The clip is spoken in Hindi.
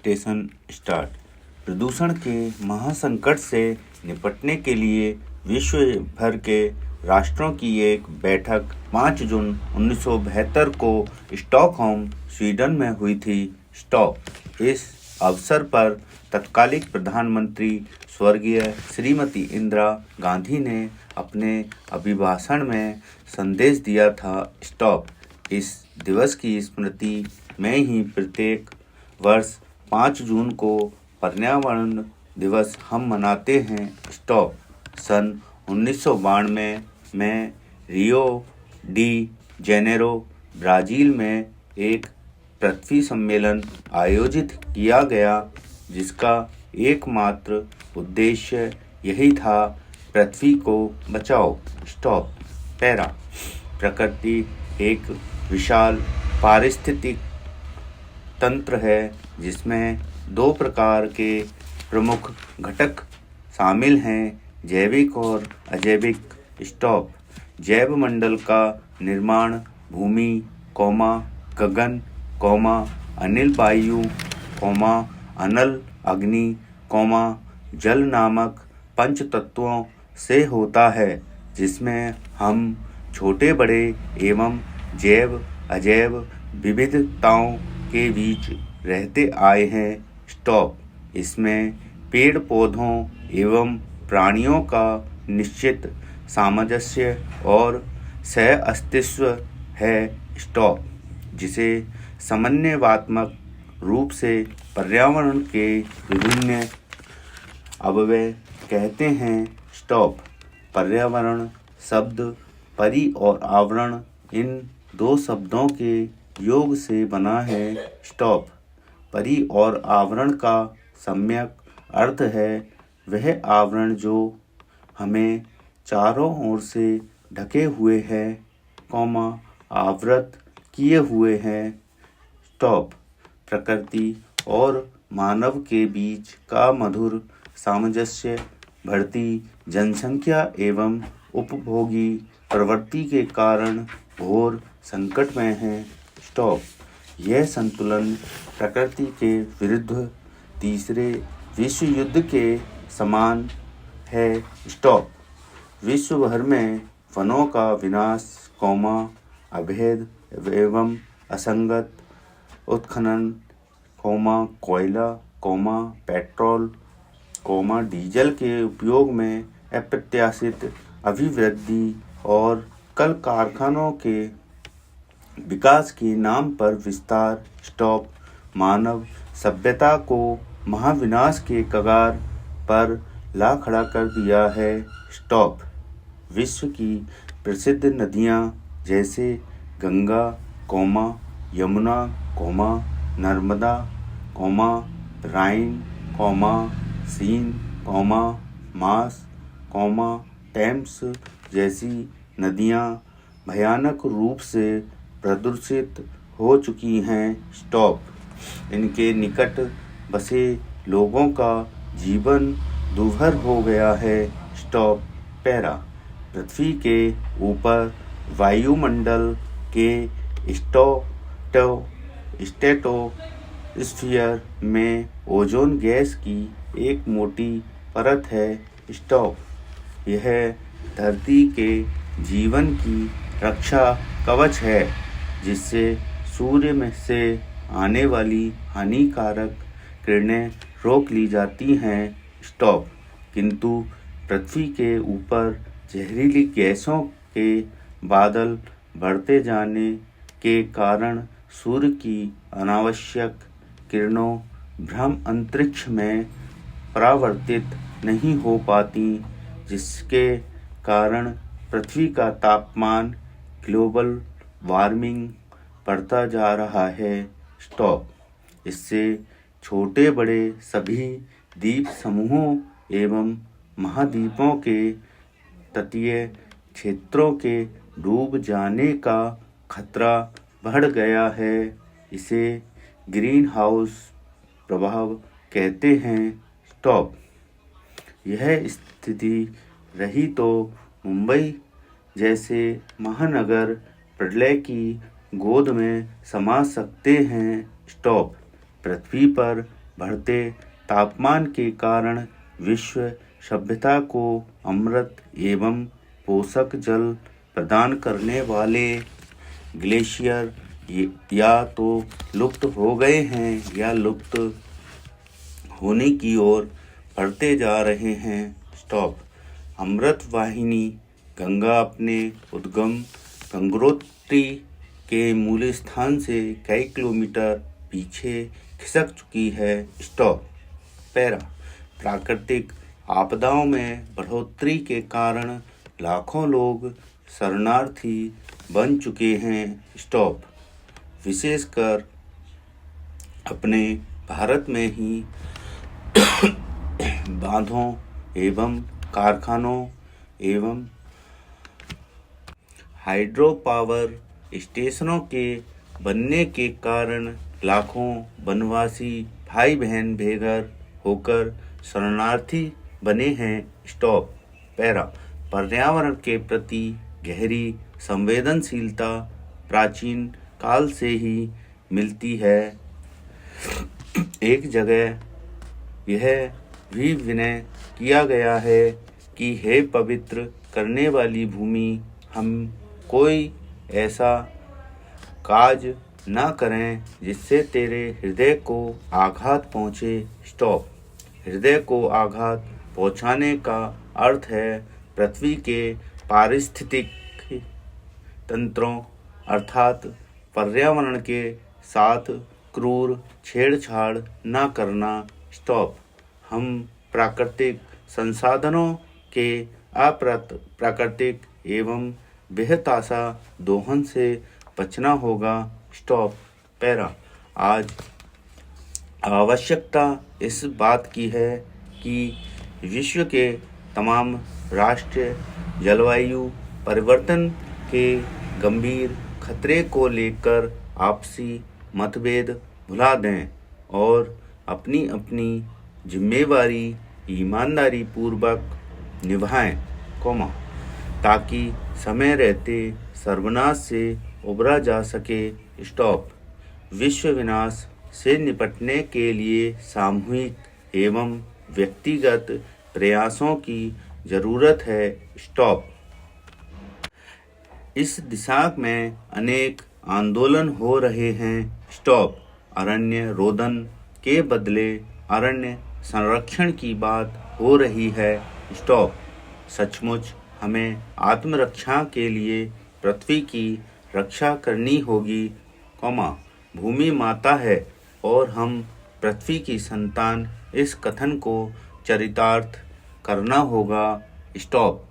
Station start. प्रदूषण के महासंकट से निपटने के लिए विश्व भर के राष्ट्रों की एक बैठक 5 जून 1972 को स्टॉकहोम, स्वीडन में हुई थी। इस अवसर पर तत्कालीन प्रधानमंत्री स्वर्गीय श्रीमती इंदिरा गांधी ने अपने अभिभाषण में संदेश दिया था। इस दिवस की स्मृति में ही प्रत्येक वर्ष 5 जून को पर्यावरण दिवस हम मनाते हैं। सन 1992 में रियो डी जेनेरो, ब्राज़ील में एक पृथ्वी सम्मेलन आयोजित किया गया, जिसका एकमात्र उद्देश्य यही था, पृथ्वी को बचाओ। पैरा। प्रकृति एक विशाल पारिस्थितिक तंत्र है जिसमें 2 प्रकार के प्रमुख घटक शामिल हैं, जैविक और अजैविक। जैव मंडल का निर्माण भूमि, गगन, अनिल वायु, अनल अग्नि, जल नामक पंच तत्वों से होता है, जिसमें हम छोटे बड़े एवं जैव अजैव विविधताओं के बीच रहते आए हैं। इसमें पेड़ पौधों एवं प्राणियों का निश्चित सामंजस्य और सह अस्तित्व है, जिसे समन्वयात्मक रूप से पर्यावरण के विभिन्न अवयव कहते हैं। पर्यावरण शब्द परि और आवरण, इन 2 शब्दों के योग से बना है। परि और आवरण का सम्यक अर्थ है वह आवरण जो हमें चारों ओर से ढके हुए है, आवृत किए हुए हैं। प्रकृति और मानव के बीच का मधुर सामंजस्य बढ़ती जनसंख्या एवं उपभोगी प्रवृत्ति के कारण घोर संकट में है। यह संतुलन प्रकृति के विरुद्ध तीसरे विश्व युद्ध के समान है। विश्व भर में वनों का विनाश, अवैध एवं असंगत उत्खनन, कोयला, पेट्रोल, डीजल के उपयोग में अप्रत्याशित अभिवृद्धि और कल कारखानों के विकास के नाम पर विस्तार, मानव सभ्यता को महाविनाश के कगार पर ला खड़ा कर दिया है। विश्व की प्रसिद्ध नदियाँ जैसे गंगा, यमुना, नर्मदा, राइन, सीन, मास, टेम्स जैसी नदियाँ भयानक रूप से प्रदूषित हो चुकी हैं। इनके निकट बसे लोगों का जीवन दूभर हो गया है। पैरा। पृथ्वी के ऊपर वायुमंडल के स्ट्रेटोस्फीयर में ओजोन गैस की एक मोटी परत है। यह धरती के जीवन की रक्षा कवच है, जिससे सूर्य में से आने वाली हानिकारक किरणें रोक ली जाती हैं। किंतु पृथ्वी के ऊपर जहरीली गैसों के बादल बढ़ते जाने के कारण सूर्य की अनावश्यक किरणों भ्रम अंतरिक्ष में परावर्तित नहीं हो पाती, जिसके कारण पृथ्वी का तापमान, ग्लोबल वार्मिंग बढ़ता जा रहा है। इससे छोटे बड़े सभी द्वीप समूहों एवं महाद्वीपों के तटीय क्षेत्रों के डूब जाने का खतरा बढ़ गया है। इसे ग्रीन हाउस प्रभाव कहते हैं। यह स्थिति रही तो मुंबई जैसे महानगर प्रलय की गोद में समा सकते हैं। पृथ्वी पर बढ़ते तापमान के कारण विश्व सभ्यता को अमृत एवं पोषक जल प्रदान करने वाले ग्लेशियर या तो लुप्त हो गए हैं या लुप्त होने की ओर बढ़ते जा रहे हैं। स्टॉप। अमृत वाहिनी गंगा अपने उद्गम गंगोत्री के मूल स्थान से कई किलोमीटर पीछे खिसक चुकी है। स्टॉप। पैरा। प्राकृतिक आपदाओं में बढ़ोतरी के कारण लाखों लोग शरणार्थी बन चुके हैं। स्टॉप। विशेषकर अपने भारत में ही बांधों एवं कारखानों एवं हाइड्रो पावर स्टेशनों के बनने के कारण लाखों वनवासी भाई बहन बेघर होकर शरणार्थी बने हैं। स्टॉप। पैरा। पर्यावरण के प्रति गहरी संवेदनशीलता प्राचीन काल से ही मिलती है। एक जगह यह भी विनय किया गया है कि हे पवित्र करने वाली भूमि, हम कोई ऐसा काज न करें जिससे तेरे हृदय को आघात पहुँचे। स्टॉप। हृदय को आघात पहुँचाने का अर्थ है पृथ्वी के पारिस्थितिक तंत्रों अर्थात पर्यावरण के साथ क्रूर छेड़छाड़ न करना। स्टॉप। हम प्राकृतिक संसाधनों के अप्राकृतिक एवं बेतहाशा दोहन से बचना होगा। स्टॉप। पैरा। आज आवश्यकता इस बात की है कि विश्व के तमाम राष्ट्र जलवायु परिवर्तन के गंभीर खतरे को लेकर आपसी मतभेद भुला दें और अपनी अपनी जिम्मेवारी ईमानदारी पूर्वक निभाएं, ताकि समय रहते सर्वनाश से उबरा जा सके। स्टॉप। विश्व विनाश से निपटने के लिए सामूहिक एवं व्यक्तिगत प्रयासों की जरूरत है। स्टॉप। इस दिशा में अनेक आंदोलन हो रहे हैं। स्टॉप। अरण्य रोदन के बदले अरण्य संरक्षण की बात हो रही है। स्टॉप। सचमुच हमें आत्मरक्षा के लिए पृथ्वी की रक्षा करनी होगी, भूमि माता है और हम पृथ्वी की संतान। इस कथन को चरितार्थ करना होगा। स्टॉप।